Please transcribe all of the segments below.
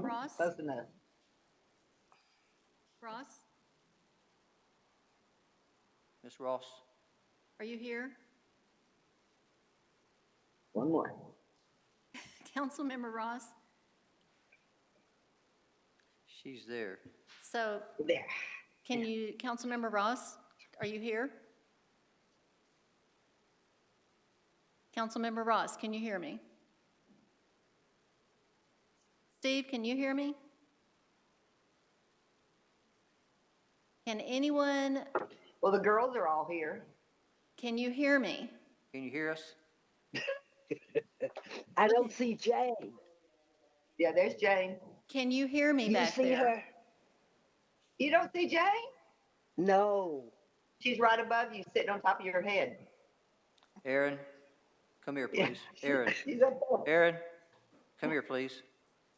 Ross? Close enough. Ross, Ms. Ross? are you here? One more. Councilmember Ross? She's there. So There. can you, Councilmember Ross, are you here? Councilmember Ross, can you hear me? Steve, can you hear me? Can anyone, Well, the girls are all here. can you hear me? Can you hear us? I don't see Jane. Yeah, there's Jane. Can you hear me You back see there? her? You don't see Jane? No. She's right above you, sitting on top of your head. Aaron, come here, Yeah. please. Aaron, She's up there. Aaron, come here, please.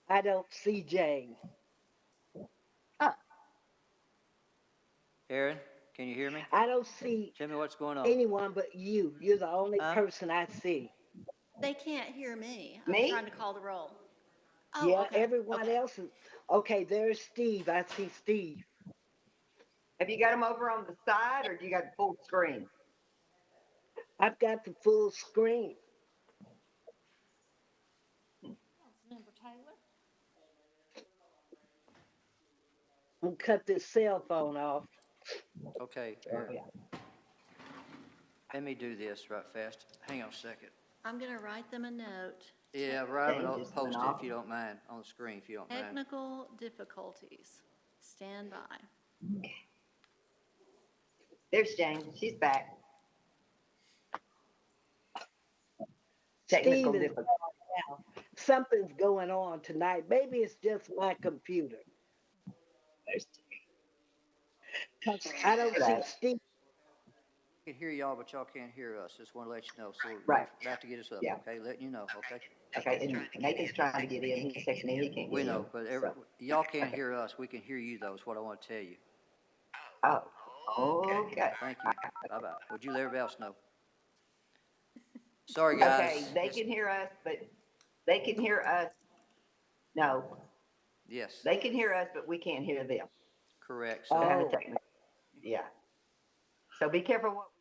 I don't see Jane. Huh. Aaron, can you hear me? I don't see Tell me what's going on. anyone but you. You're the only Huh? person I see. They can't hear me. I'm Me? trying to call the roll. Oh, Yeah, okay. everyone Okay. else is. Okay, there's Steve. I see Steve. Have you got them over on the side or do you got the full screen? I've got the full screen. Councilmember Taylor? I'm cut this cell phone off. Okay, Oh, Aaron, yeah. let me do this right fast. Hang on a second. I'm going to write them a note. Yeah, right, Jane I'll just post went it off. if you don't mind, on the screen if you don't mind. Technical difficulties. Stand by. Okay. There's Jane. She's back. Technical Steve is difficulty. now. Something's going on tonight. Maybe it's just my computer. There's 'Cause I don't see Right. Steve. I can hear y'all, but y'all can't hear us. Just want to let you know. So we're Right. about to get us up, Yeah. okay? Letting you know, okay? Okay, and Nathan's trying to get in. He's texting me. He can't We get know, in. but So- y'all can't hear us. We can hear you, though, is what I want to tell you. Oh, okay. Thank you. Bye-bye. Would you let everybody else know? Sorry, guys. Okay, they can hear us, but they can hear us. No, Yes, they can hear us, but we can't hear them. correct. So So have a Oh. technical. Yeah. So be careful what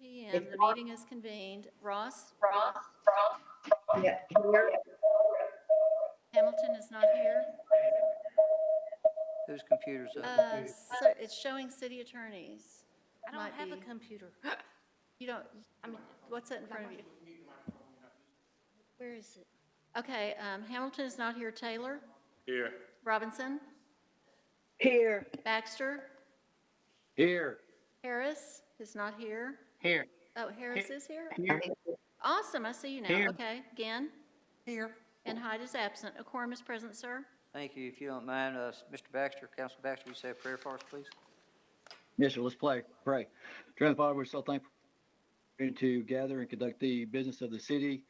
PM. The meeting is convened. Ross? Yeah, here. Hamilton is not here. Whose computer's up? So it's showing city attorneys. I don't Might have a be- computer. You don't, I mean, what's that in front of you? Where is it? Okay, Hamilton is not here. Taylor? Here. Robinson? Here. Baxter? Here. Harris is not here. Here. Oh, Harris is here? Here. Awesome, I see you now. Here. Okay, Gann? Here. And Hyde is absent. A quorum is present, sir. Thank you. If you don't mind, Mr. Baxter, Council Baxter, will you say a prayer for us, please? Yes, sir. Let's pray. Dear Father, we're so thankful to gather and conduct the business of the city.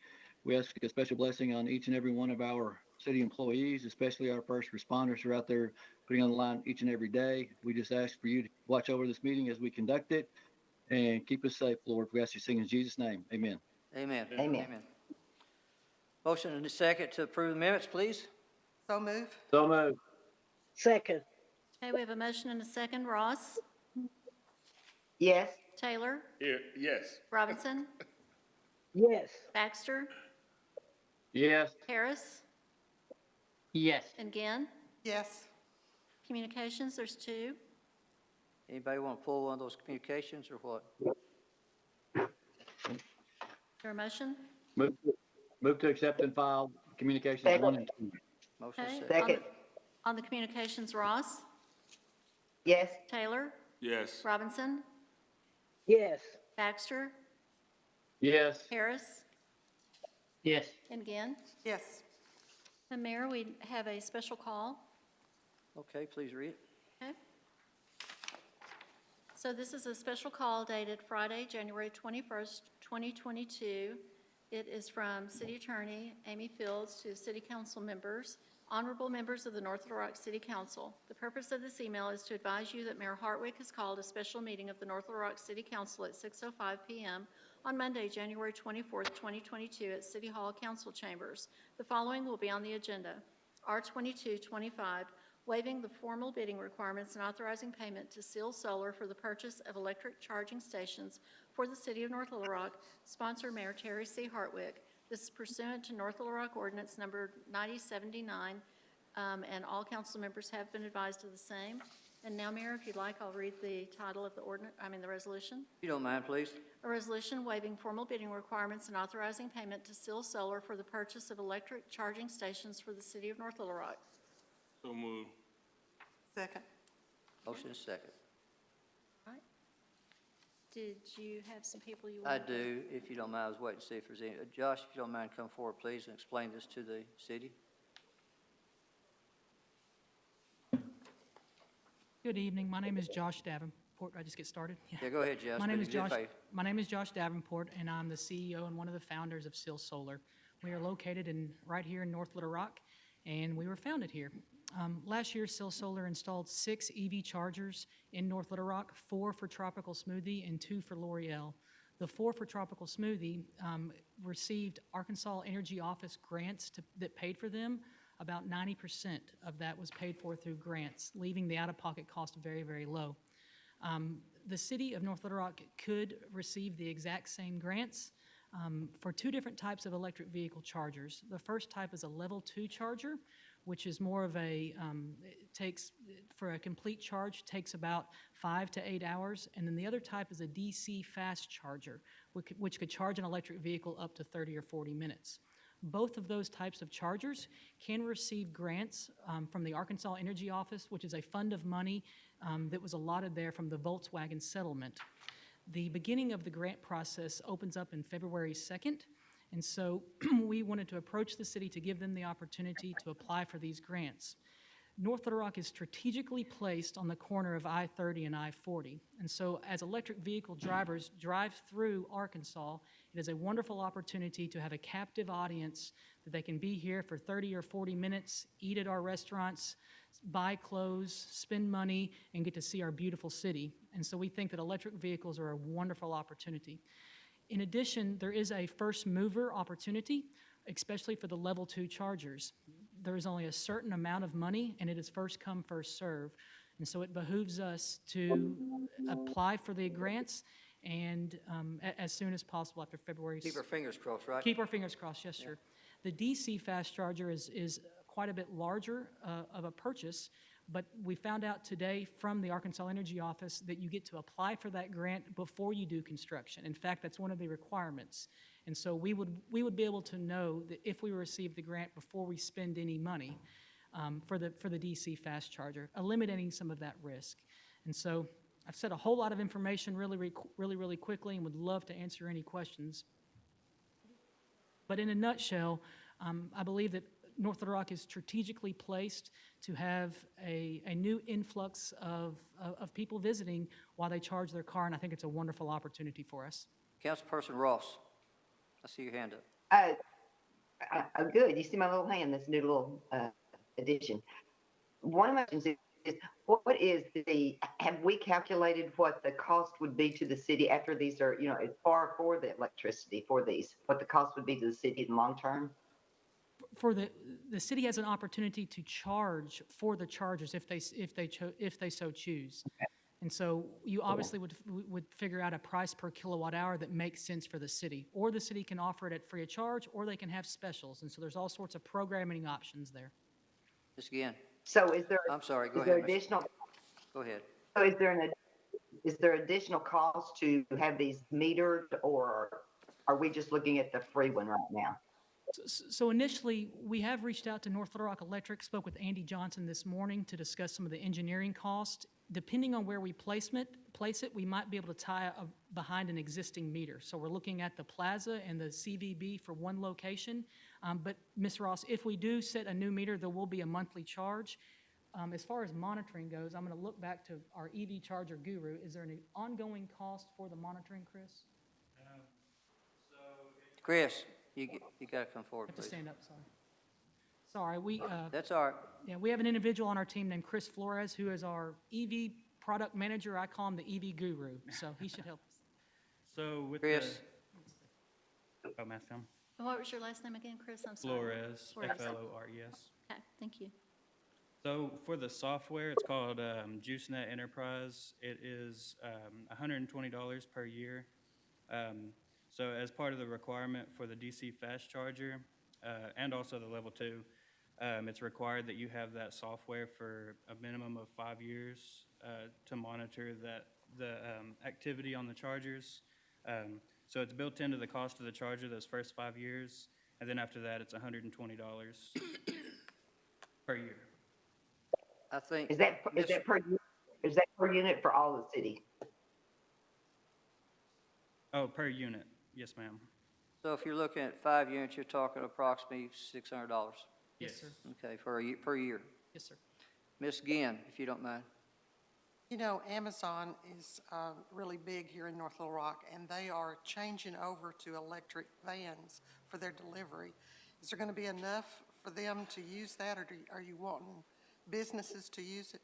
We ask a special blessing on each and every one of our city employees, especially our first responders who are out there putting on the line each and every day. We just ask for you to watch over this meeting as we conduct it and keep us safe, Lord. We ask you to sing in Jesus' name. Amen. Amen. Amen. Motion and a second to approve the minutes, please. So move. So moved. Second. Okay, we have a motion and a second. Ross? Yes, Taylor? Here. Yes. Robinson? Yes. Baxter? Yes. Harris? Yes. And Gann? Yes. Communications, there's two. Anybody want to pull one of those communications or what? Is there a motion? Move to accept and file communications Second. 1 and 2. Motion Okay. second. second. On the communications, Ross? Yes, Taylor? Yes. Robinson? Yes. Baxter? Yes. Harris? Yes. And Gann? Yes. And Mayor, we have a special call. Okay, please read it. Okay. So this is a special call dated Friday, January 21st, 2022. It is from City Attorney Amy Fields to City Council members. Honorable members of the North Little Rock City Council, the purpose of this email is to advise you that Mayor Hartwick has called a special meeting of the North Little Rock City Council at 6:05 p.m. on Monday, January 24th, 2022 at City Hall Council Chambers. The following will be on the agenda. R2225, waiving the formal bidding requirements and authorizing payment to Seal Solar for the purchase of electric charging stations for the City of North Little Rock, sponsor Mayor Terry C. Hartwick. This is pursuant to North Little Rock Ordinance Number 9079, and all council members have been advised of the same. And now, Mayor, if you'd like, I'll read the title of the the resolution. If you don't mind, please. A resolution waiving formal bidding requirements and authorizing payment to Seal Solar for the purchase of electric charging stations for the City of North Little Rock. So moved. Second. Motion is second. All right. Did you have some people you I wanted? do, if you don't mind. I was waiting to see if there's any. Josh, if you don't mind, come forward, please, and explain this to the city. Good evening. My name is Josh Davenport. I just get started? Yeah, go ahead, Josh. My name Do is me a Josh. favor. My name is Josh Davenport, and I'm the CEO and one of the founders of Seal Solar. We are located right here in North Little Rock, and we were founded here. Last year, Seal Solar installed 6 EV chargers in North Little Rock, 4 for Tropical Smoothie and 2 for L'Oreal. The 4 for Tropical Smoothie received Arkansas Energy Office grants that paid for them. About 90% of that was paid for through grants, leaving the out-of-pocket cost very, very low. The city of North Little Rock could receive the exact same grants for 2 different types of electric vehicle chargers. The first type is a level 2 charger, which is more of for a complete charge, takes about 5 to 8 hours. And then the other type is a DC fast charger, which could charge an electric vehicle up to 30 or 40 minutes. Both of those types of chargers can receive grants from the Arkansas Energy Office, which is a fund of money that was allotted there from the Volkswagen settlement. The beginning of the grant process opens up in February 2nd, and so we wanted to approach the city to give them the opportunity to apply for these grants. North Little Rock is strategically placed on the corner of I-30 and I-40, and so as electric vehicle drivers drive through Arkansas, it is a wonderful opportunity to have a captive audience that they can be here for 30 or 40 minutes, eat at our restaurants, buy clothes, spend money, and get to see our beautiful city. And so we think that electric vehicles are a wonderful opportunity. In addition, there is a first mover opportunity, especially for the level 2 chargers. There is only a certain amount of money, and it is first come, first serve. And so it behooves us to apply for the grants and as soon as possible after February. Keep our fingers crossed, right? Keep our fingers crossed, yes, sir. The DC fast charger is quite a bit larger of a purchase, but we found out today from the Arkansas Energy Office that you get to apply for that grant before you do construction. In fact, that's one of the requirements. And so we would be able to know that if we receive the grant before we spend any money for the DC fast charger, eliminating some of that risk. And so I've said a whole lot of information really quickly and would love to answer any questions. But in a nutshell, I believe that North Little Rock is strategically placed to have a new influx of people visiting while they charge their car, and I think it's a wonderful opportunity for us. Councilperson Ross, I see your hand up. Good. You see my little hand, this new little addition. One of my questions is, what is have we calculated what the cost would be to the city after these are, as far for the electricity for these, what the cost would be to the city in long term? For the city has an opportunity to charge for the chargers if they so choose. And so you obviously would figure out a price per kilowatt hour that makes sense for the city, or the city can offer it at free of charge, or they can have specials. And so there's all sorts of programming options there. Ms. Gann, So is there? I'm sorry, go is there ahead, Ms. additional? Go ahead. So is there additional cost to have these metered, or are we just looking at the free one right now? So initially, we have reached out to North Little Rock Electric, spoke with Andy Johnson this morning to discuss some of the engineering costs. Depending on where we place it, we might be able to tie behind an existing meter. So we're looking at the plaza and the CVB for one location. But Ms. Ross, if we do set a new meter, there will be a monthly charge. As far as monitoring goes, I'm going to look back to our EV charger guru. Is there an ongoing cost for the monitoring, Chris? Chris, you got to come forward, I have to please. stand up, sorry. That's all right. Yeah, we have an individual on our team named Chris Flores, who is our EV product manager. I call him the EV guru, so he should help us. So with Chris, oh, Mass Tom. And what was your last name again, Chris? I'm sorry. Flores, Flores. Flores. Okay, thank you. So for the software, it's called JuiceNet Enterprise. It is $120 per year. So as part of the requirement for the DC fast charger and also the level 2, it's required that you have that software for a minimum of 5 years to monitor the activity on the chargers. So it's built into the cost of the charger those first 5 years, and then after that, it's $120 per year. I think. Is that per unit for all the city? Oh, per unit. Yes, ma'am. So if you're looking at 5 units, you're talking approximately $600. Yes, sir. Okay, per year. Yes, sir. Ms. Gann, if you don't mind. You know, Amazon is really big here in North Little Rock, and they are changing over to electric vans for their delivery. Is there going to be enough for them to use that, or are you wanting businesses to use it?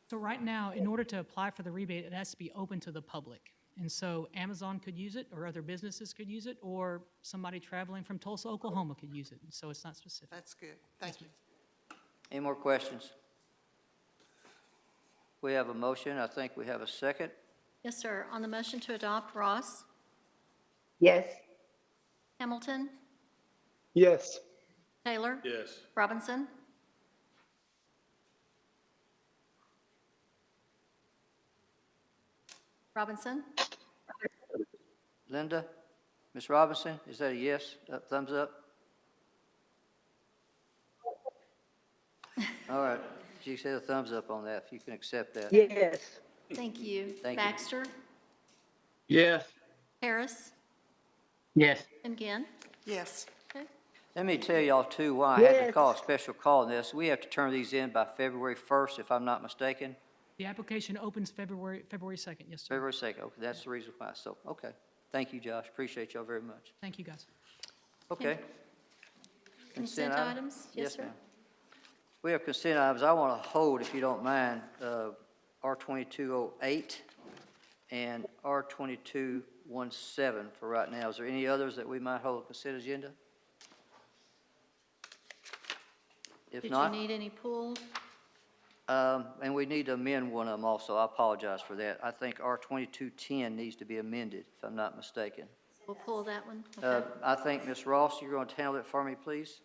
So right now, in order to apply for the rebate, it has to be open to the public. And so Amazon could use it, or other businesses could use it, or somebody traveling from Tulsa, Oklahoma could use it. So it's not specific. That's good. Thank you. Any more questions? We have a motion. I think we have a second. Yes, sir. On the motion to adopt, Ross, Yes. Hamilton, Yes. Taylor, Yes. Robinson, Robinson, Linda? Ms. Robinson, is that a yes? Thumbs up? All right. She said a thumbs up on that, if you can accept that. Yes. thank you. Thank you. Baxter, Yes. Harris, Yes. and Gann. Yes. Okay. Let me tell y'all too why I had to Yes. call a special call on this. We have to turn these in by February 1st, if I'm not mistaken. The application opens February 2nd. Yes, sir. February 2nd. Okay, that's the reason why. So, okay. Thank you, Josh. Appreciate y'all very much. Thank you, guys. Okay. Consent items? Yes, sir. ma'am. We have consent items. I want to hold, if you don't mind, R2208 and R2217 for right now. Is there any others that we might hold a consent agenda? If Did you not, need any pulled? And we need to amend one of them also. I apologize for that. I think R 2210 needs to be amended, if I'm not mistaken. We'll pull that one. Okay. I think, Ms. Ross, you're going to handle it for me, please?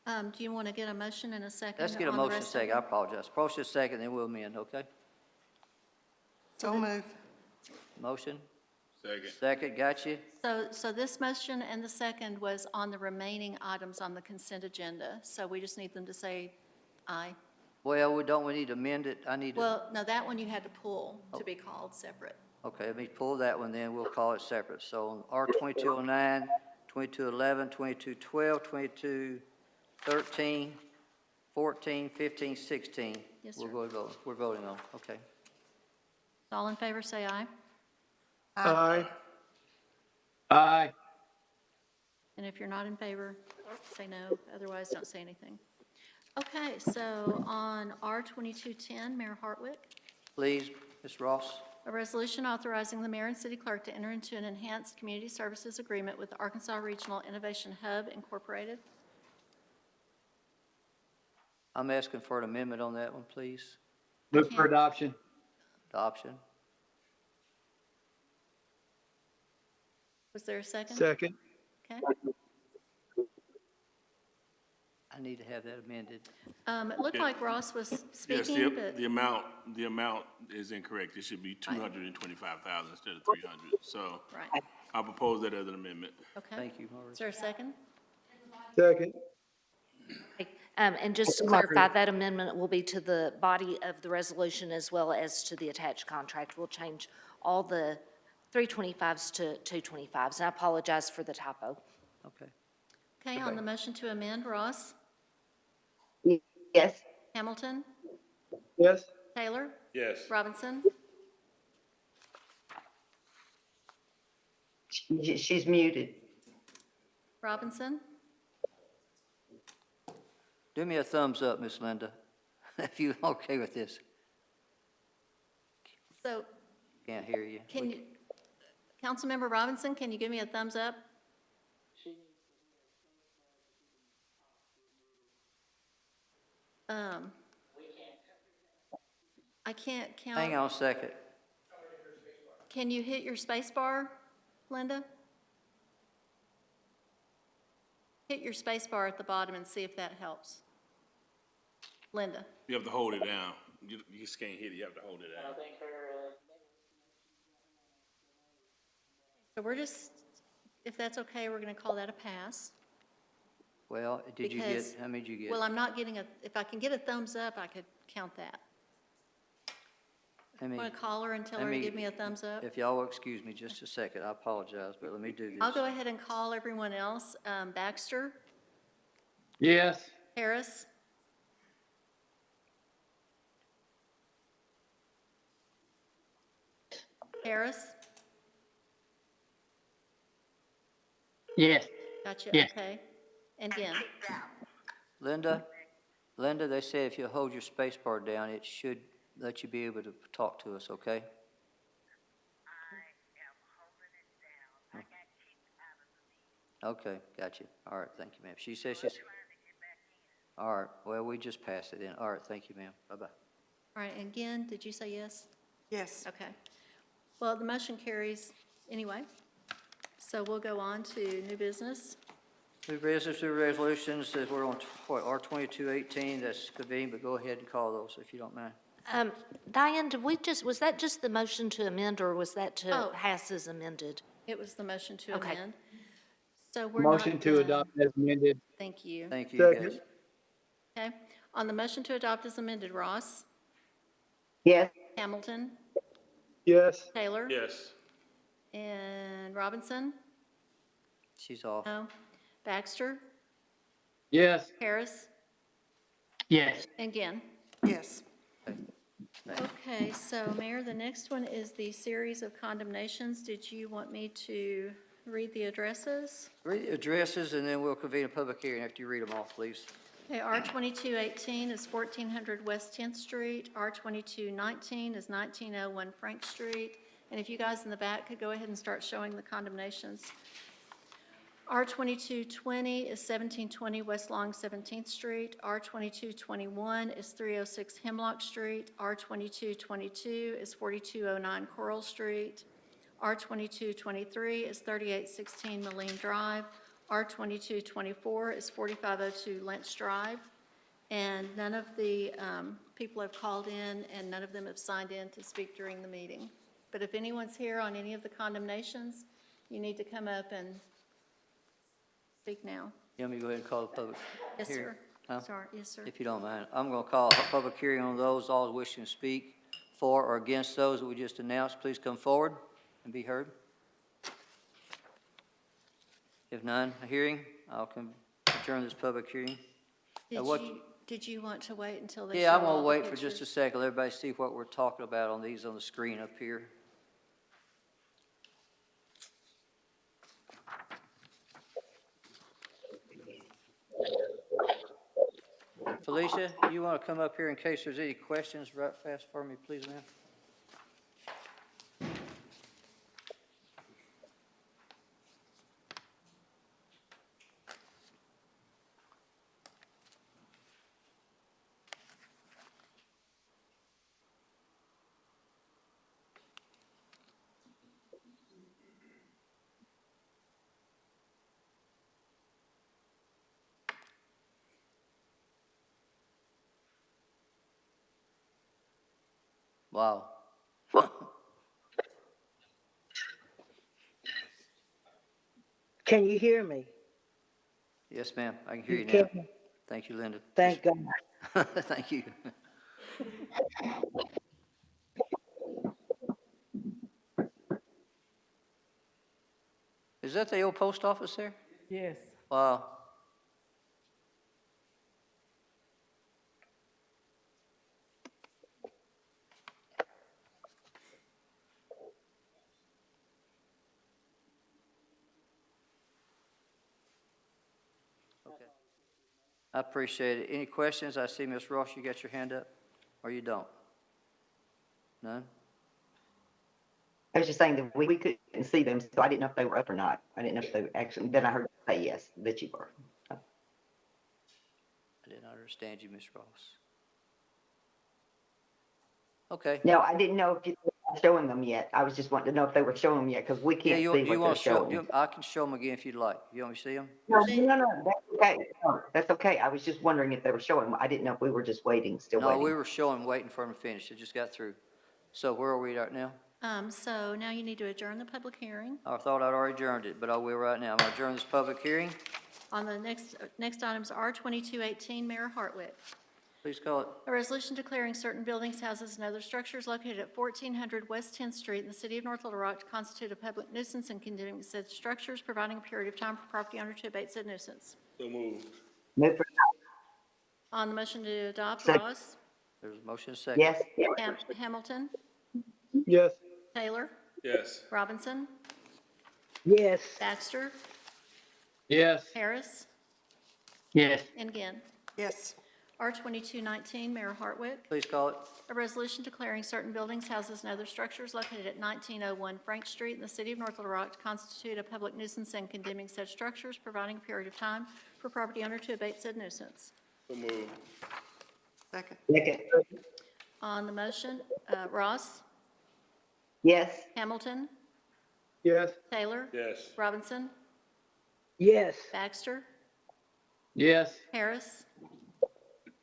Do you want to get a motion in a second? Let's get a on the motion rest of second. I them? apologize. Motion second, then we'll amend, okay? So move. Motion? Second. Second, got you? So this motion and the second was on the remaining items on the consent agenda. So we just need them to say aye. Well, we need to amend it. I need to, Well, no, that one you had to pull to be called separate. okay, let me pull that one, then we'll call it separate. So on R 2209, 2211, 2212, 2213, 14, 15, 16. Yes, We're sir. going to vote. We're voting on, okay. All in favor, say aye. Aye. Aye. And if you're not in favor, say no. Otherwise, don't say anything. Okay, so on R 2210, Mayor Hartwick, Please, Ms. Ross. a resolution authorizing the mayor and city clerk to enter into an enhanced community services agreement with Arkansas Regional Innovation Hub Incorporated. I'm asking for an amendment on that one, please. Move for adoption. Adoption. Was there a second? Second. Okay. I need to have that amended. It looked like Ross was Yes, speaking, but the amount is incorrect. It should be 225,000 instead of 300. So right, I'll propose that as an amendment. okay. Thank you, Is Maurice. there a second? Second. And just to clarify, that amendment will be to the body of the resolution as well as to the attached contract. We'll change all the 325s to 225s, and I apologize for the typo. Okay. Okay, on the motion to amend, Ross, Yes. Hamilton, Yes. Taylor, Yes. Robinson, She's muted. Robinson, Do me a thumbs up, Miss Linda, if you're okay with this. so Can't hear you. can you, Councilmember Robinson, can you give me a thumbs up? I can't count. Hang on a second. Can you hit your space bar, Linda? Hit your space bar at the bottom and see if that helps. Linda, You have to hold it down. You just can't hit it. You have to hold it down. so we're just, if that's okay, we're going to call that a pass. Well, did you get, Because- how many did you get? Well, I'm not getting if I can get a thumbs up, I could count that. I mean, Want to call her and tell her to give me a thumbs up? if y'all will excuse me just a second, I apologize, but let me do this. I'll go ahead and call everyone else. Baxter, Yes. Harris, Harris, Yes. gotcha, Yes. okay. And again, Linda, they said if you hold your space bar down, it should let you be able to talk to us, okay? Okay, got you. All right, thank you, ma'am. She says she's, all right, well, we just passed it in. All right, thank you, ma'am. Bye-bye. all right, and again, did you say yes? Yes. Okay. Well, the motion carries anyway. So we'll go on to new business. New business, new resolutions, that we're on, what, R 2218, that's convened, but go ahead and call those if you don't mind. Diane, was that just the motion to amend, or was that to Oh. pass as amended? It was the motion to Okay. amend. So we're not Motion to gonna- adopt as amended. Thank you. Thank you, Second. guys. Okay. On the motion to adopt as amended, Ross, Yes. Hamilton, Yes. Taylor, Yes. and Robinson? She's off. No. Baxter, Yes. Harris, Yes. and Ginn. Yes. Okay, so Mayor, the next one is the series of condemnations. Did you want me to read the addresses? Read the addresses, and then we'll convene a public hearing after you read them off, please. Okay, R 2218 is 1400 West 10th Street. R 2219 is 1901 Frank Street. And if you guys in the back could go ahead and start showing the condemnations. R2220 is 1720 West Long 17th Street. R2221 is 306 Hemlock Street. R2222 is 4209 Coral Street. R2223 is 3816 Moline Drive. R2224 is 4502 Lynch Drive. And none of the people have called in, and none of them have signed in to speak during the meeting. But if anyone's here on any of the condemnations, you need to come up and speak now. You want me to go ahead and call the public Yes, hearing? sir. Huh? Sorry, yes, sir. If you don't mind. I'm going to call a public hearing on those. All wishing to speak for or against those that we just announced, please come forward and be heard. If none, a hearing, I'll adjourn this public hearing. Did you want to wait until they show Yeah, I'm all going to the wait for just a pictures? second. Let everybody see what we're talking about on these on the screen up here. Felicia, you want to come up here in case there's any questions right fast for me, please, ma'am? Wow. Can you hear me? Yes, ma'am, I can hear you now. can. Thank you, Linda. Thank God. Thank you. Is that the old post office there? Yes. Wow. Okay. I appreciate it. Any questions? I see Ms. Ross, you got your hand up, or you don't? None? I was just saying that we couldn't see them, so I didn't know if they were up or not. I didn't know if they were actually, then I heard you say yes, that you were. I didn't understand you, Ms. Ross. Okay. No, I didn't know if you were showing them yet. I was just wanting to know if they were showing them yet, because we Yeah, can't you see want what they're to show, showing. I can show them again if you'd like. You want me to see them? No, that's okay. No, that's okay. I was just wondering if they were showing them. I didn't know if we were just waiting, still No, waiting. we were showing, waiting for them to finish. It just got through. So where are we right now? So now you need to adjourn the public hearing. I thought I'd already adjourned it, but I will right now. I'm going to adjourn this public hearing. On the next items, R2218, Mayor Hartwick. Please call it. A resolution declaring certain buildings, houses, and other structures located at 1400 West 10th Street in the city of North Little Rock to constitute a public nuisance and condemning said structures, providing a period of time for property owner to abate said nuisance. So moved. Move for On the motion to adopt, Second. Ross? There's a motion second. yes. Hamilton? Yes. Taylor? Yes. Robinson? Yes. Baxter? Yes. Harris? Yes. And Ginn. Yes. R2219, Mayor Hartwick. Please call it. A resolution declaring certain buildings, houses, and other structures located at 1901 Frank Street in the city of North Little Rock to constitute a public nuisance and condemning said structures, providing a period of time for property owner to abate said nuisance. So moved. Second. Second. On the motion, Ross? Yes. Hamilton? Yes. Taylor? Yes. Robinson? Yes. Baxter? Yes. Harris?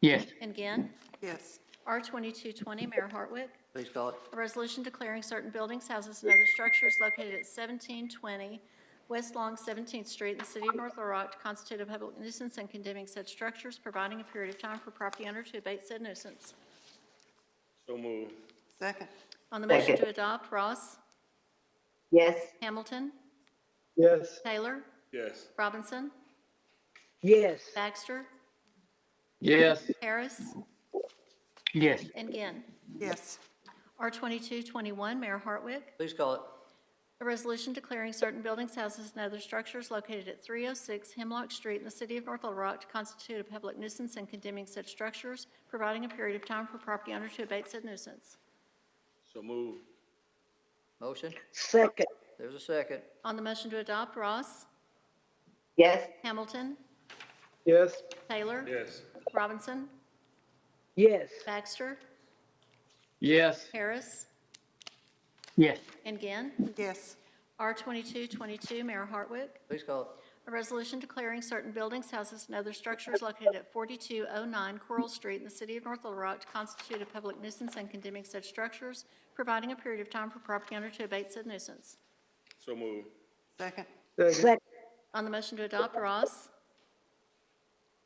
Yes. And Ginn. Yes. R2220, Mayor Hartwick. Please call it. A resolution declaring certain buildings, houses, and other structures located at 1720 West Long 17th Street in the city of North Little Rock to constitute a public nuisance and condemning said structures, providing a period of time for property owner to abate said nuisance. So moved. Second. On the motion Second. to adopt, Ross? Yes. Hamilton? Yes. Taylor? Yes. Robinson? Yes. Baxter? Yes. Harris? Yes. And Ginn. Yes. R2221, Mayor Hartwick. Please call it. A resolution declaring certain buildings, houses, and other structures located at 306 Hemlock Street in the city of North Little Rock to constitute a public nuisance and condemning such structures, providing a period of time for property owner to abate said nuisance. So moved. Motion. Second. There's a second. On the motion to adopt, Ross? Yes. Hamilton, Yes. Taylor, Yes. Robinson, Yes. Baxter, Yes. Harris, Yes. and Gann. Yes. R2222, Mayor Hartwick. Please call it. A resolution declaring certain buildings, houses, and other structures located at 4209 Coral Street in the city of North Little Rock to constitute a public nuisance and condemning such structures, providing a period of time for property owner to abate said nuisance. So move. Second. Second. On the motion to adopt, Ross,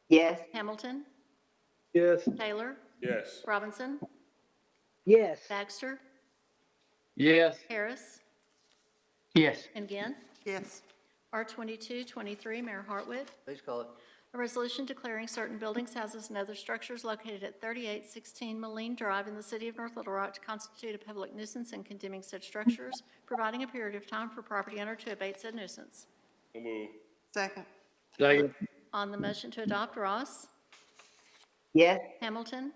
Yes. Hamilton, Yes. Taylor, Yes. Robinson, Yes. Baxter, Yes. Harris, Yes. and Gann. Yes. R2223, Mayor Hartwick. Please call it. A resolution declaring certain buildings, houses, and other structures located at 3816 Moline Drive in the city of North Little Rock to constitute a public nuisance and condemning such structures, providing a period of time for property owner to abate said nuisance. So move. Second. Second. On the motion to adopt, Ross, Yes. Hamilton,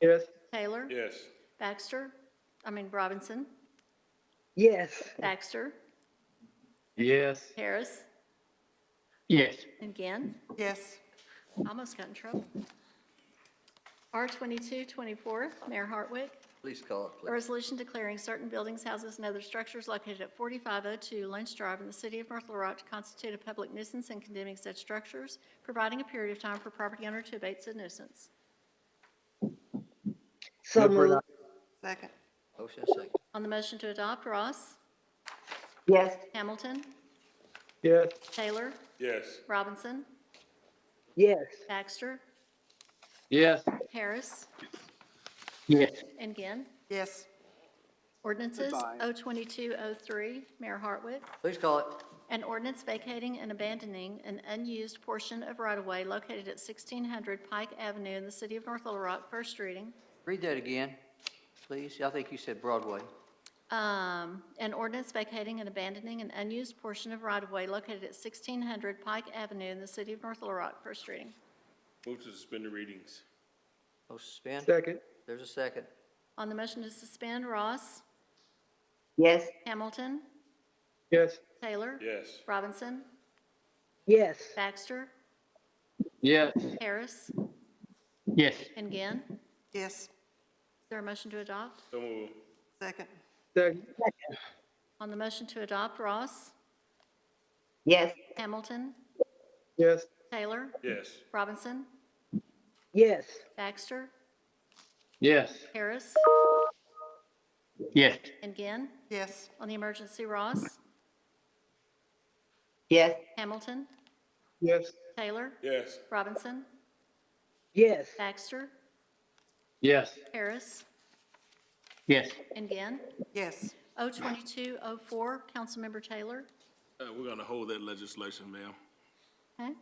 Yes. Taylor, Yes. Robinson, Yes. Baxter, Yes. Harris, Yes. and Gann. Yes. Almost got in trouble. R2224, Mayor Hartwick. Please call it, A please. resolution declaring certain buildings, houses, and other structures located at 4502 Lynch Drive in the city of North Little Rock to constitute a public nuisance and condemning such structures, providing a period of time for property owner to abate said nuisance. So Move for moved. Second. Motion second. On the motion to adopt, Ross, Yes. Hamilton, Yes. Taylor, Yes. Robinson, Yes. Baxter, Yes. Harris, Yes. and Gann. Yes. Ordinances, O2203, Mayor Hartwick. Please call it. An ordinance vacating and abandoning an unused portion of right-of-way located at 1600 Pike Avenue in the city of North Little Rock, first reading. Read that again, please. I think you said Broadway. An ordinance vacating and abandoning an unused portion of right-of-way located at 1600 Pike Avenue in the city of North Little Rock, first reading. Move to suspend the readings. Motion suspend. Second. There's a second. On the motion to suspend, Ross, Yes. Hamilton, Yes. Taylor, Yes. Robinson, Yes. Baxter, Yes. Harris, Yes. and Gann. Is Yes. there a motion to adopt? So move. Second. Second. On the motion to adopt, Ross, Yes. Hamilton, Yes. Taylor, Yes. Robinson, Yes. Baxter, Yes. Harris, Yes. and Gann. Yes. On the emergency, Ross, Yes. Hamilton, Yes. Taylor, Yes. Robinson, Yes. Baxter, Yes. Harris, Yes. and Gann. Yes. O2204, Councilmember Taylor. We're gonna hold that legislation, ma'am. Okay.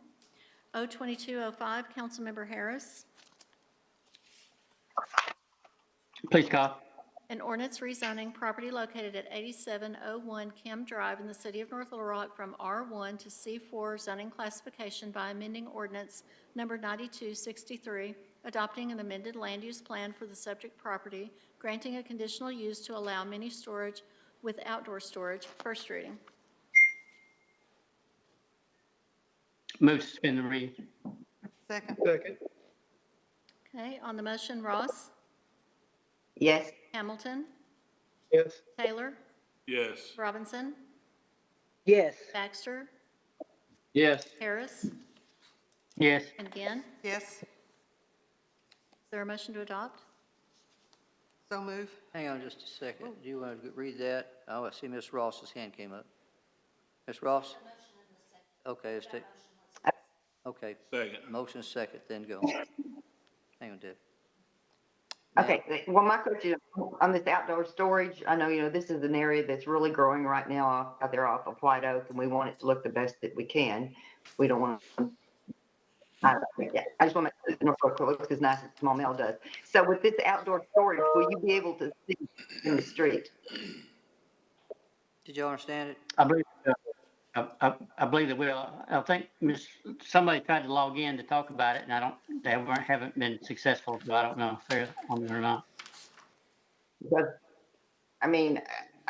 O2205, Councilmember Harris. Please call. An ordinance rezoning property located at 8701 Kim Drive in the city of North Little Rock from R1 to C4 zoning classification by amending ordinance number 9263, adopting an amended land use plan for the subject property, granting a conditional use to allow mini storage with outdoor storage, first reading. Move to suspend the reading. Second. Second. Okay, on the motion, Ross, Yes. Hamilton, Yes. Taylor, Yes. Robinson, Yes. Baxter, Yes. Harris, Yes. and Gann. Yes. Is there a motion to adopt? So move. Hang on just a second. Do you want to read that? Oh, I see Ms. Ross's hand came up. Ms. Ross? Okay, let's take, okay. Second. Motion second, then go. Hang on, Deb. Okay, well, my question on this outdoor storage, I know, this is an area that's really growing right now out there off of White Oak, and we want it to look the best that we can. We don't want to, I just want to make Norfolk looks as nice as Small Mill does. So with this outdoor storage, will you be able to see in the street? Did you understand it? I believe, I believe that I think somebody tried to log in to talk about it, and they haven't been successful, so I don't know if they're on there or not. Because, I mean,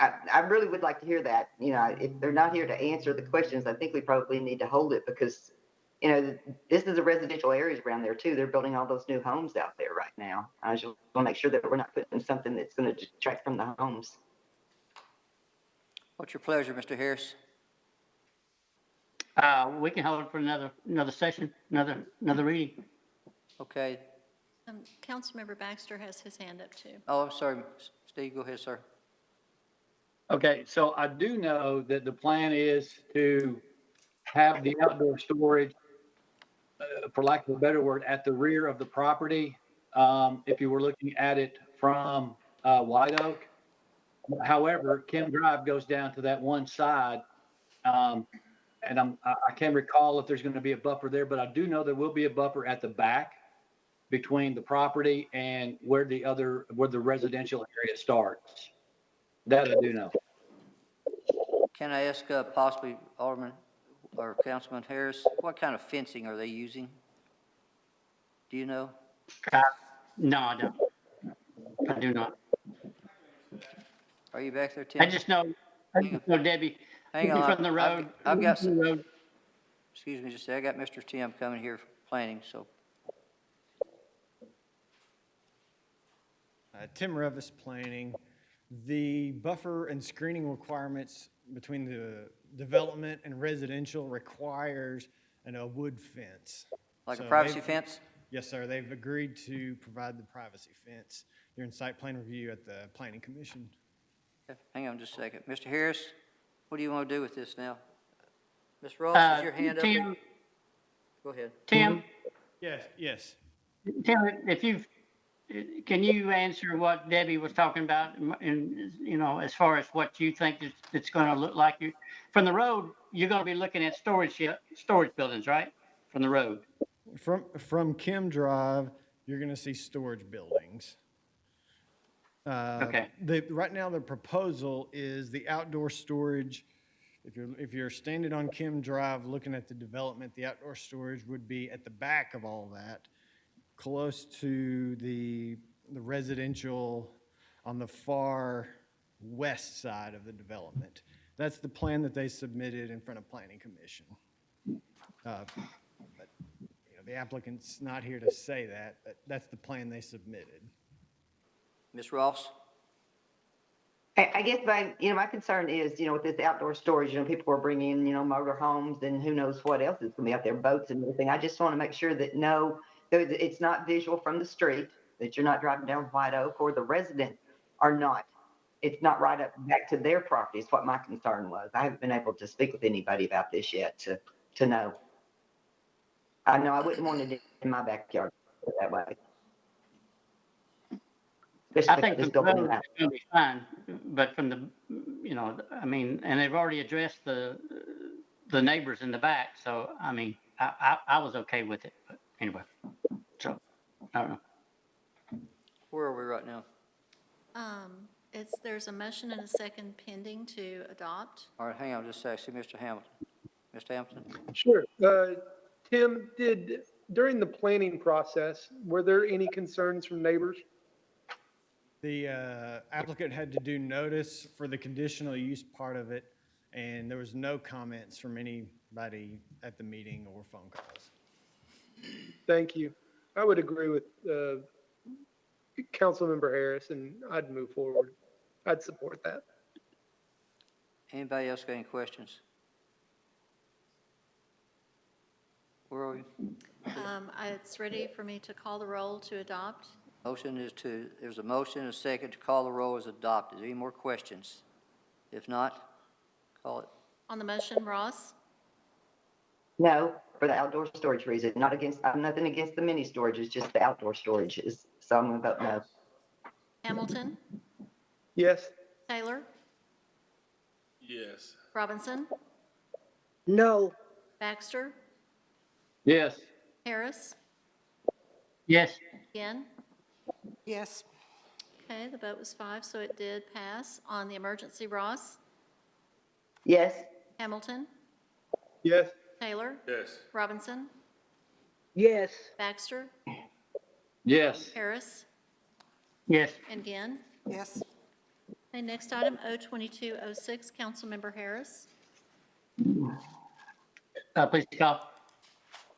I really would like to hear that. You know, if they're not here to answer the questions, I think we probably need to hold it because, you know, this is a residential areas around there too. They're building all those new homes out there right now. I just want to make sure that we're not putting something that's going to detract from the homes. What's your pleasure, Mr. Harris? We can hold it for another session, another reading. Okay. Councilmember Baxter has his hand up too. Oh, I'm sorry, Steve, go ahead, sir. Okay, so I do know that the plan is to have the outdoor storage, for lack of a better word, at the rear of the property. If you were looking at it from White Oak. However, Kim Drive goes down to that one side. And I can't recall if there's going to be a buffer there, but I do know there will be a buffer at the back between the property and where the residential area starts. That I do know. Can I ask possibly Alderman or Councilman Harris, what kind of fencing are they using? Do you know? No, I don't. I do not. Are you back there, Tim? I just know Debbie, Hang on. from the road. I've got some, road. excuse me just a second. I got Mr. Tim coming here for planning, so. Tim Revis, planning. The buffer and screening requirements between the development and residential requires a wood fence. Like a privacy fence? Yes, sir. They've agreed to provide the privacy fence during site plan review at the Planning Commission. Okay, hang on just a second. Mr. Harris, what do you want to do with this now? Ms. Ross, is your hand up? Tim, Go ahead. Tim, Yes. Tim, can you answer what Debbie was talking about, and you know, as far as what you think it's going to look like? From the road, you're going to be looking at storage buildings, right? From the road. From Kim Drive, you're going to see storage buildings. Okay. Right now, the proposal is the outdoor storage. If you're standing on Kim Drive looking at the development, the outdoor storage would be at the back of all that, close to the residential on the far west side of the development. That's the plan that they submitted in front of Planning Commission. But the applicant's not here to say that, but that's the plan they submitted. Ms. Ross? I guess my concern is, with this outdoor storage, people are bringing in, motor homes and who knows what else is going to be out there, boats and everything. I just want to make sure that it's not visual from the street, that you're not driving down White Oak, or the residents are not. It's not right up back to their property is what my concern was. I haven't been able to speak with anybody about this yet to know. I know I wouldn't want it in my backyard that way. I think the road is going to be fine, but from the, and they've already addressed the neighbors in the back, so, I was okay with it, but anyway, so, I don't know. Where are we right now? There's a motion and a second pending to adopt. All right, hang on just a second. See Mr. Hamilton. Mr. Hamilton? Sure. Tim, during the planning process, were there any concerns from neighbors? The applicant had to do notice for the conditional use part of it, and there was no comments from anybody at the meeting or phone calls. Thank you. I would agree with Councilmember Harris, and I'd move forward. I'd support that. Anybody else got any questions? Where are we? It's ready for me to call the roll to adopt. There's a motion and a second to call the roll as adopted. Any more questions? If not, call it. On the motion, Ross? No, for the outdoor storage reason. I'm nothing against the mini storage. It's just the outdoor storage so I'm going to vote no. Hamilton? Yes. Taylor? Yes. Robinson? No. Baxter? Yes. Harris? Yes. Again? Yes. Okay, the vote was 5, so it did pass. On the emergency, Ross? Yes. Hamilton? Yes. Taylor? Yes. Robinson? Yes. Baxter? Yes. Harris? Yes. And Ginn? Yes. Okay, next item, O2206, Councilmember Harris. Please call.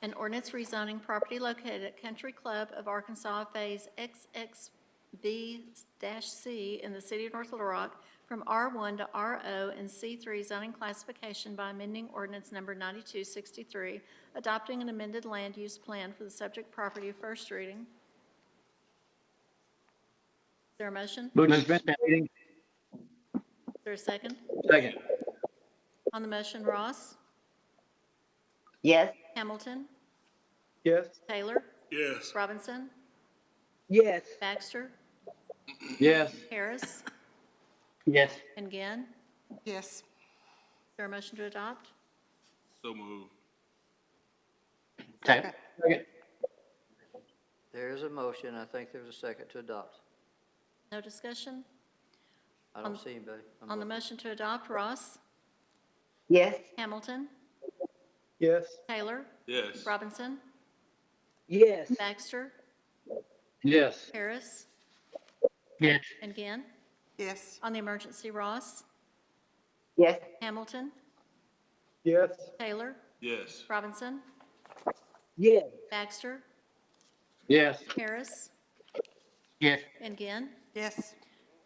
An ordinance rezoning property located at Country Club of Arkansas Phase XXB-C in the city of North Little Rock from R1 to RO and C3 zoning classification by amending ordinance number 9263, adopting an amended land use plan for the subject property of first reading. Is there a motion? Move to suspend reading. Is there a second? Second. On the motion, Ross? Yes. Hamilton? Yes. Taylor? Yes. Robinson? yes, Baxter? Yes. Harris? Yes. And Gann? yes, Is there a motion to adopt? So moved. Second. Second. There's a motion. I think there's a second to adopt. No discussion? I don't see anybody. I'm On the looking. motion to adopt, Ross? Yes. Hamilton? Yes. Taylor? Yes. Robinson? yes, Baxter? Yes. Harris? Yes. And Gann? yes, On the emergency, Ross? Yes. Hamilton? Yes. Taylor? Yes. Robinson? yes, Baxter? Yes. Harris? Yes. And Gann? yes,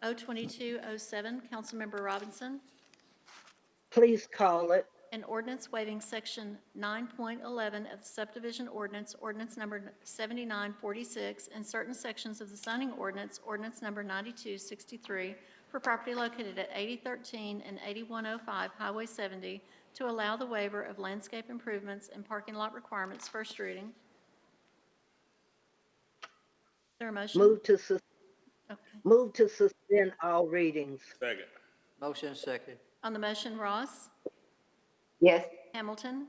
O2207, Councilmember Robinson. please call it. An ordinance waiving section 9.11 of the subdivision ordinance, ordinance number 7946, and certain sections of the zoning ordinance, ordinance number 9263, for property located at 8013 and 8105 Highway 70 to allow the waiver of landscape improvements and parking lot requirements, first reading. Is there a motion? Okay. Move to suspend all readings. Second. Motion second. On the motion, Ross? Yes. Hamilton?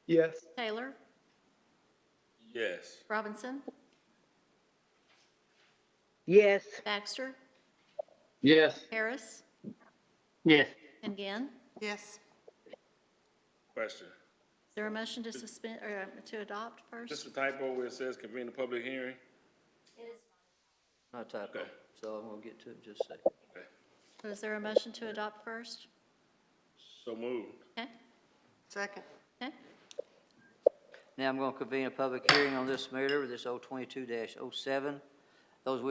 Yes. Taylor? Yes. Robinson? Yes, Baxter? Yes. Harris? Yes. And Gann? yes, Question. Is there a motion to suspend, or to adopt Just first? a typo where it says convene a public hearing? Not a typo. Okay. So I'm gonna get to it in just a second. Okay. So is there a motion to adopt first? So moved. Okay, second, okay. Now I'm going to convene a public hearing on this matter, this O22-07. Those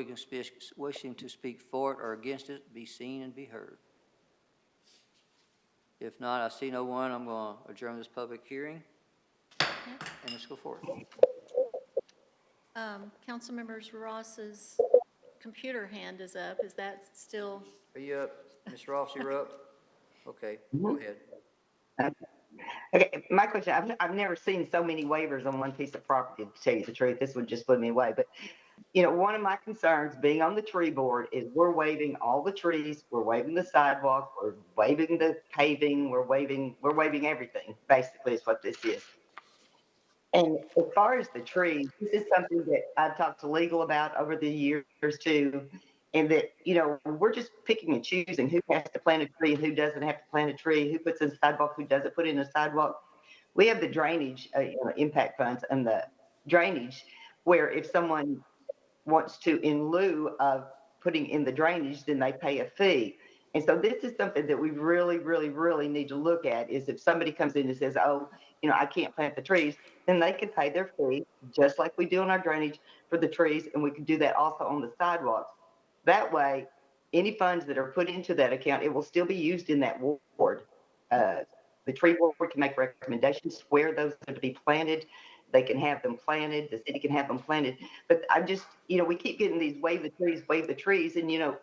wishing to speak for it or against it, be seen and be heard. If not, I see no one, I'm going to adjourn this public hearing, and let's go forward. Councilmembers Ross's computer hand is up. Is that still? Are you up? Ms. Ross, you're up? Okay, go ahead. Okay, my question, I've never seen so many waivers on one piece of property, to tell you the truth. This would just blew me away. But, you know, one of my concerns being on the tree board is we're waiving all the trees, we're waiving the sidewalk, we're waiving the paving, we're waiving everything, basically is what this is. And as far as the trees, this is something that I've talked to legal about over the years too. And that, you know, we're just picking and choosing who has to plant a tree and who doesn't have to plant a tree, who puts in a sidewalk, who doesn't put in a sidewalk. We have the drainage, impact funds and the drainage, where if someone wants to, in lieu of putting in the drainage, then they pay a fee. And so this is something that we really, really, really need to look at, is if somebody comes in and says, oh, you know, I can't plant the trees, then they can pay their fee, just like we do on our drainage for the trees, and we can do that also on the sidewalks. That way, any funds that are put into that account, it will still be used in that ward. The tree board can make recommendations where those are to be planted. They can have them planted. The city can have them planted. But I'm just, you know, we keep getting these wave the trees, and, you know,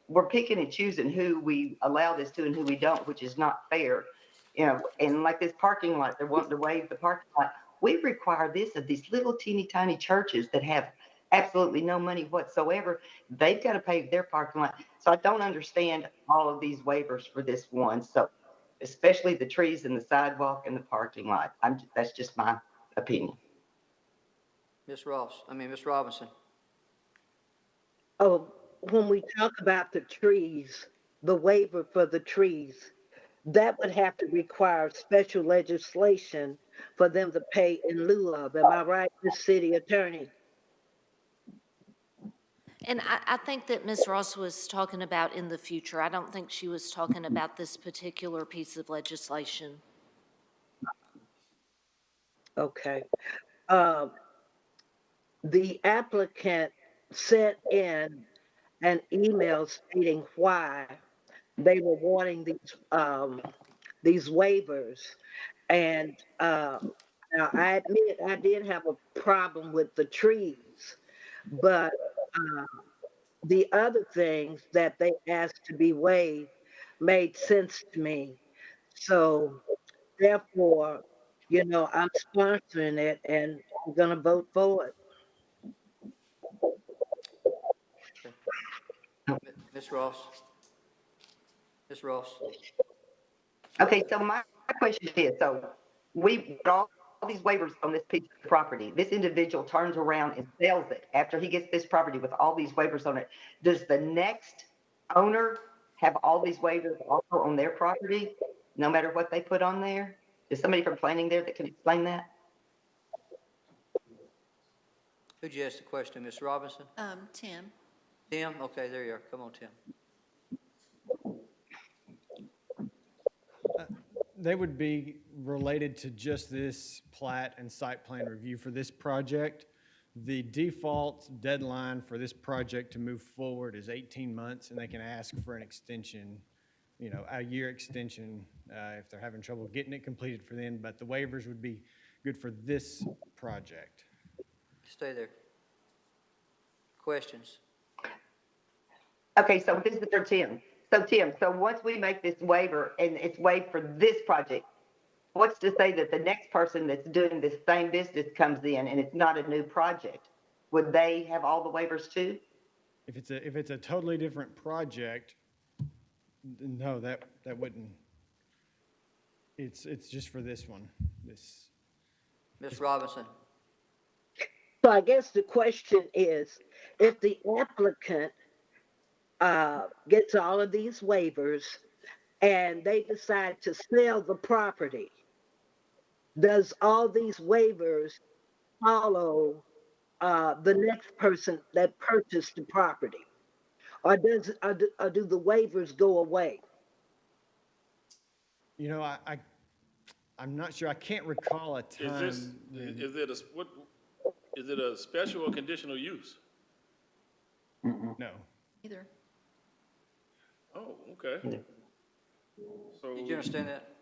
we're picking and choosing who we allow this to and who we don't, which is not fair. You know, and like this parking lot, they're wanting to waive the parking lot. We require this of these little teeny tiny churches that have absolutely no money whatsoever. They've got to pay their parking lot. So I don't understand all of these waivers for this one. So especially the trees and the sidewalk and the parking lot. That's just my opinion. Ms. Robinson. oh, when we talk about the trees, the waiver for the trees, that would have to require special legislation for them to pay in lieu of. Am I right, Ms. City Attorney? And I think that Ms. Ross was talking about in the future. I don't think she was talking about this particular piece of legislation. Okay. Um, the applicant sent in an email stating why they were wanting these waivers. And now I admit I did have a problem with the trees, but the other things that they asked to be waived made sense to me. So therefore, I'm sponsoring it and I'm gonna vote for it. Ms. Ross? Ms. Ross? Okay, so my question is, so we put all these waivers on this piece of property. This individual turns around and sells it after he gets this property with all these waivers on it. Does the next owner have all these waivers also on their property, no matter what they put on there? Is somebody from planning there that can explain that? Who'd you ask the question, Ms. Robinson? Tim. Tim? Okay, there you are. Come on, Tim. They would be related to just this plat and site plan review for this project. The default deadline for this project to move forward is 18 months, and they can ask for an extension, a year extension if they're having trouble getting it completed for then, but the waivers would be good for this project. Stay there. Questions? Okay, so this is for Tim. So Tim, so once we make this waiver and it's waived for this project, what's to say that the next person that's doing this same business comes in and it's not a new project? Would they have all the waivers too? If it's a totally different project, no, that wouldn't. It's just for this one. Ms. Robinson? So I guess the question is, if the applicant gets all of these waivers and they decide to sell the property, does all these waivers follow the next person that purchased the property? Or do the waivers go away? I'm not sure. I can't recall a time. Is it a special or conditional use? No. Either. Oh, okay. So Did you understand that?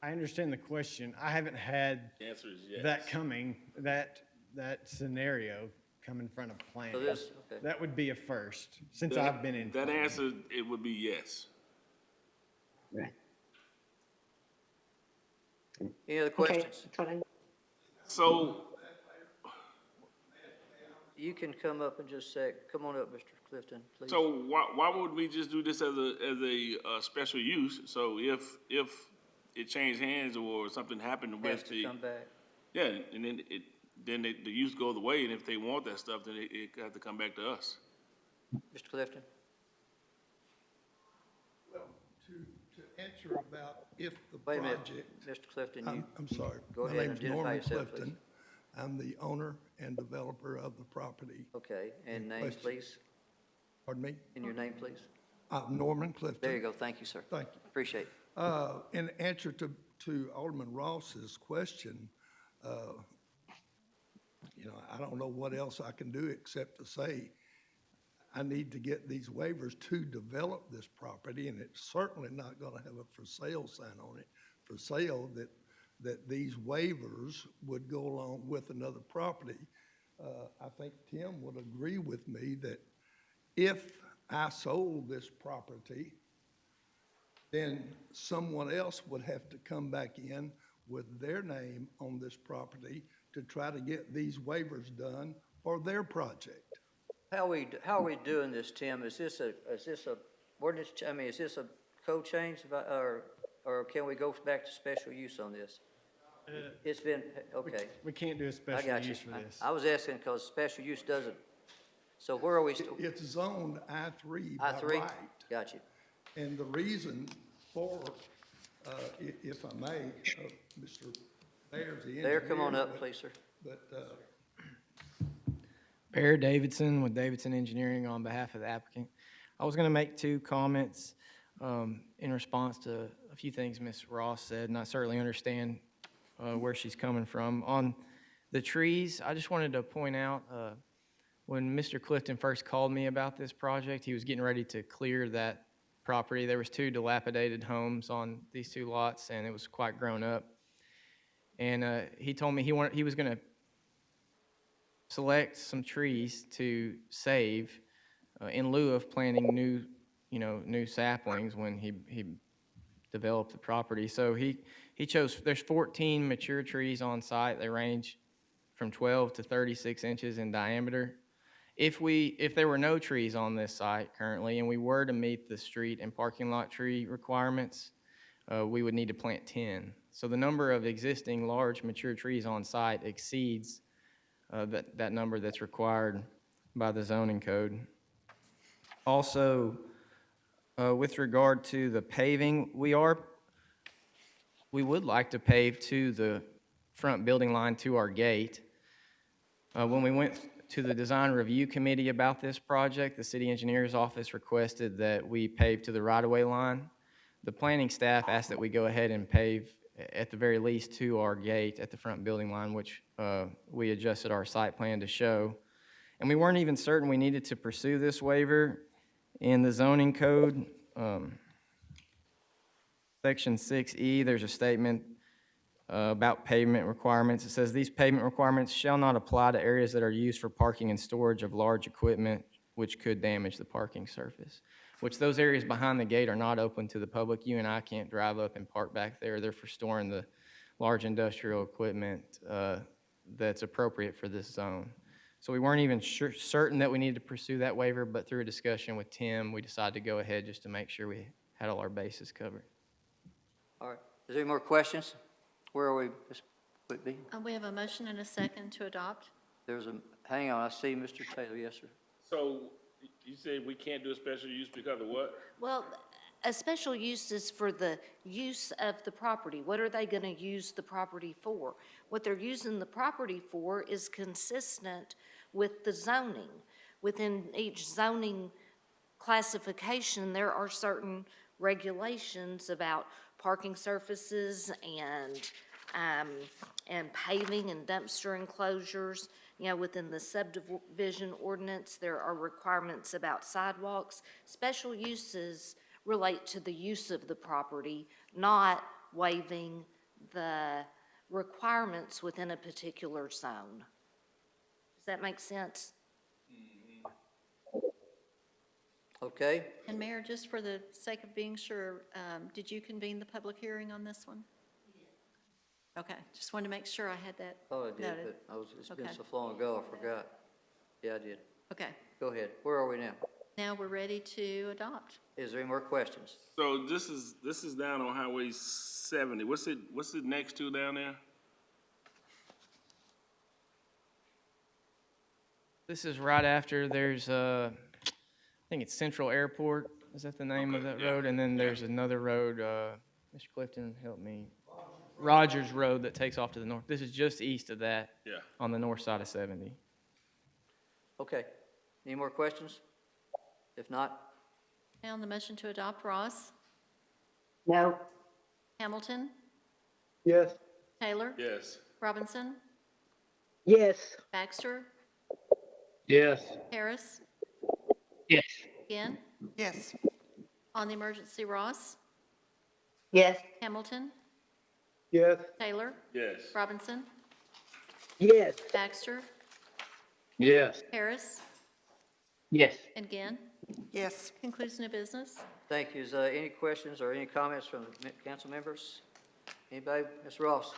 I understand the question. I haven't had the answer is yes. that coming, that scenario come in front of planning. So okay. That would be a first, since I've been in. That planning. answer, it would be yes. Right. Any other questions? Okay. So You can come up and just say, come on up, Mr. Clifton, please. So why would we just do this as a special use? So if it changed hands or something happened Has with to come back. yeah, and then the use goes away, and if they want that stuff, then it have to come back to us. Mr. Clifton? Well, to answer about if the Wait a minute, project. Mr. Clifton, I'm sorry. go My ahead and name's identify Norman yourself, please. Clifton. I'm the owner and developer of the property. Okay, and In name, question. please? Pardon me? And your name, please? Norman Clifton. There you go. Thank you, sir. Thank you. Appreciate it. In answer to Alderman Ross's question, I don't know what else I can do except to say I need to get these waivers to develop this property, and it's certainly not going to have a for sale sign on it. For sale that these waivers would go along with another property. I think Tim would agree with me that if I sold this property, then someone else would have to come back in with their name on this property to try to get these waivers done for their project. How are we doing this, Tim? Is this a ordinance, is this a code change, or can we go back to special use on this? It's been, okay. We can't do a I special got you. use for this. I was asking because special use doesn't, so where are we? It's zoned I-3 by I-3? right. Got you. And the reason for, if I may, Mr. Mayor's the engineer. There, come on up, please, sir. But Bear Davidson with Davidson Engineering on behalf of the applicant. I was going to make two comments in response to a few things Ms. Ross said, and I certainly understand where she's coming from. On the trees, I just wanted to point out when Mr. Clifton first called me about this project, he was getting ready to clear that property. There was two dilapidated homes on these two lots, and it was quite grown up. And he told me he was going to select some trees to save in lieu of planting new saplings when he developed the property. So he chose, there's 14 mature trees on site. They range from 12 to 36 inches in diameter. If there were no trees on this site currently and we were to meet the street and parking lot tree requirements, we would need to plant 10. So the number of existing large mature trees on site exceeds that number that's required by the zoning code. Also, with regard to the paving, we would like to pave to the front building line to our gate. When we went to the design review committee about this project, the city engineer's office requested that we pave to the right-of-way line. The planning staff asked that we go ahead and pave at the very least to our gate at the front building line, which we adjusted our site plan to show. And we weren't even certain we needed to pursue this waiver. In the zoning code, section 6E, there's a statement about pavement requirements. It says these pavement requirements shall not apply to areas that are used for parking and storage of large equipment which could damage the parking surface, which those areas behind the gate are not open to the public. You and I can't drive up and park back there. They're for storing the large industrial equipment that's appropriate for this zone. So we weren't even certain that we needed to pursue that waiver, but through a discussion with Tim, we decided to go ahead just to make sure we had all our bases covered. All right. Is there any more questions? Where are we, Ms. Whitby? We have a motion and a second to adopt. Hang on, I see Mr. Taylor. Yes, sir. So you say we can't do a special use because of what? Well, a special use is for the use of the property. What are they going to use the property for? What they're using the property for is consistent with the zoning. Within each zoning classification, there are certain regulations about parking surfaces and paving and dumpster enclosures. You know, within the subdivision ordinance, there are requirements about sidewalks. Special uses relate to the use of the property, not waiving the requirements within a particular zone. Does that make sense? Okay. And Mayor, just for the sake of being sure, did you convene the public hearing on this one? Okay, just wanted to make sure I had that Oh, I did, noted. but it's been Okay. so long ago, I forgot. Yeah, I did. Okay, Go ahead. Where are we now? now we're ready to adopt. Is there any more questions? So this is down on Highway 70. What's it next to down there? This is right after there's, I think it's Central Airport. Is that the name of that road? And then there's another road, Mr. Clifton, help me. Rogers Road that takes off to the north. This is just east of that. Yeah. On the north side of 70. Okay. Any more questions? If not, Now on the motion to adopt, Ross, No, Hamilton, Yes. Taylor, Yes. Robinson, Yes. Baxter, Yes. Harris, Yes. Ginn. Yes. On the emergency, Ross, yes, Hamilton, Yes. Taylor, Yes. Robinson, Yes. Baxter, Yes. Harris, Yes. and Ginn. Yes. Concludes new business. thank you. Is there any questions or any comments from council members? Anybody? Ms. Ross?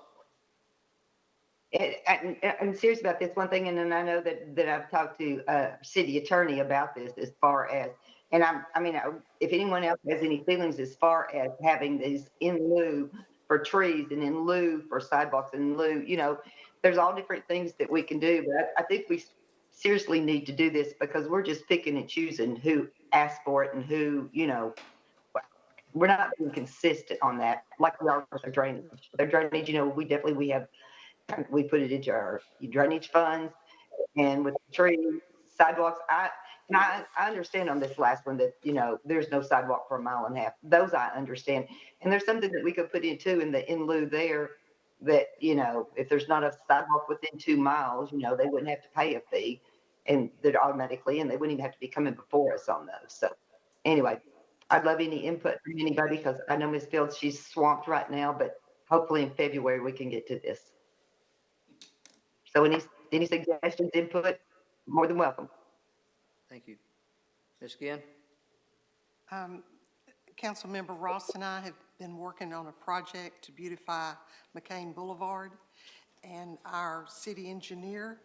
I'm serious about this one thing, and then I know that I've talked to city attorney about this as far as, and I mean, if anyone else has any feelings as far as having these in lieu for trees and in lieu for sidewalks and in lieu, you know, there's all different things that we can do, but I think we seriously need to do this because we're just picking and choosing who asked for it and who, you know, we're not being consistent on that like we are with their drainage. Their drainage, you know, we put it into our drainage funds And with the tree, sidewalks, I understand on this last one that, there's no sidewalk for a mile and a half. Those I understand. And there's something that we could put in too, in lieu there, that, if there's not a sidewalk within 2 miles, they wouldn't have to pay a fee and that automatically, and they wouldn't even have to be coming before us on those. So anyway, I'd love any input from anybody because I know Ms. Fields, she's swamped right now, but hopefully in February we can get to this. So any suggestions, input, more than welcome. Thank you. Ms. Ginn? Councilmember Ross and I have been working on a project to beautify McCain Boulevard, and our city engineer,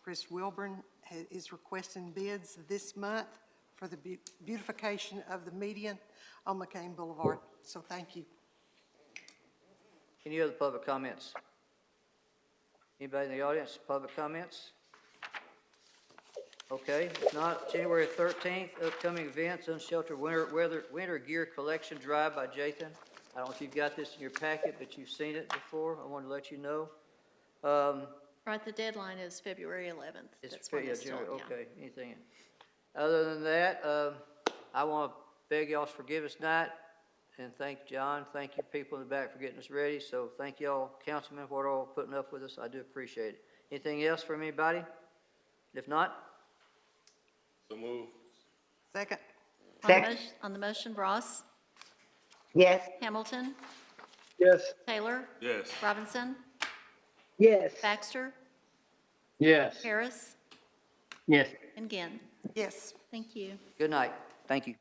Chris Wilburn, is requesting bids this month for the beautification of the median on McCain Boulevard. So thank you. Any other public comments? Anybody in the audience, public comments? Okay, if not, January 13th, upcoming events, unsheltered winter gear collection drive by Jathan. I don't know if you've got this in your packet, but you've seen it before. I wanted to let you know. Right, the deadline is February 11th. It's That's when it's January, still, yeah. okay, anything. Other than that, I want to beg y'all's forgiveness night and thank John, thank you people in the back for getting us ready. So thank y'all, councilmen, for all putting up with us. I do appreciate it. Anything else from anybody? If not? So move. Second. On the motion, Ross? Yes. Hamilton? Yes. Taylor? Yes. Robinson? Yes. Baxter? Yes. Harris? Yes. And Ginn? Yes. Thank you. Good night. Thank you.